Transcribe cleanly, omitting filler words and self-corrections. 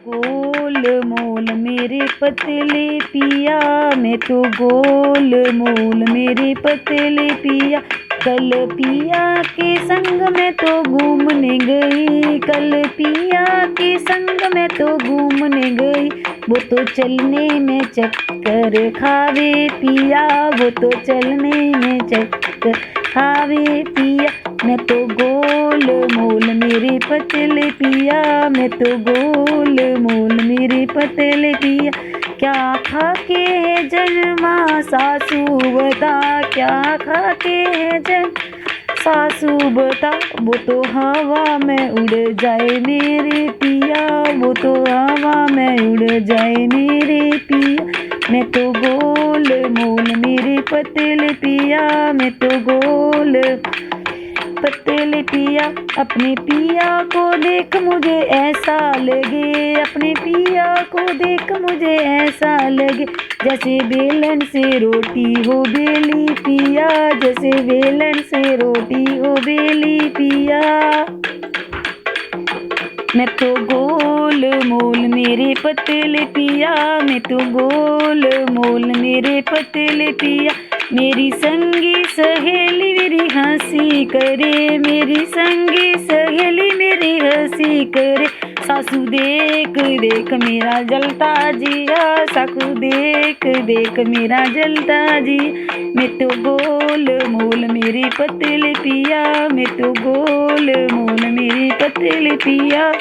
गोल मोल मेरे पतले पिया, मैं तो गोल मोल मेरे पतले पिया। कल पिया के संग मैं तो घूमने गई, कल पिया के संग मैं तो घूमने गई। वो तो चलने में चक्कर खावे पिया, वो तो चलने में चक्कर खावे पिया। मैं तो गोल मोल मेरे पतले पिया, मैं तो गोल मोल मेरे पतले पिया। क्या खा के है जन्मा सासू बता, क्या खा के है जन सासू बता। वो तो हवा में उड़ जाए मेरे पिया, वो तो हवा में उड़ जाए मेरे पिया। मैं तो गोल मोल मेरे पतले पिया, मैं तो गोल पतले पिया। अपने पिया को देख मुझे ऐसा लगे, अपने पिया को देख मुझे ऐसा लगे जैसे बेलन से रोटी हो बेली पिया, जैसे बेलन से रोटी हो बेली पिया। मैं तो गोल मोल मेरे पतले पिया, मैं तो गोल मोल मेरे पतले पिया। मेरी संगी सहेली मेरी हंसी करे, मेरी संगी सहेली मेरी हंसी करे। सासू देख देख मेरा जलता जिया, सासू देख देख मेरा जलता जी। मैं तो गोल मोल मेरे पतले पिया, मैं तो गोल मोल मेरे पतले पिया।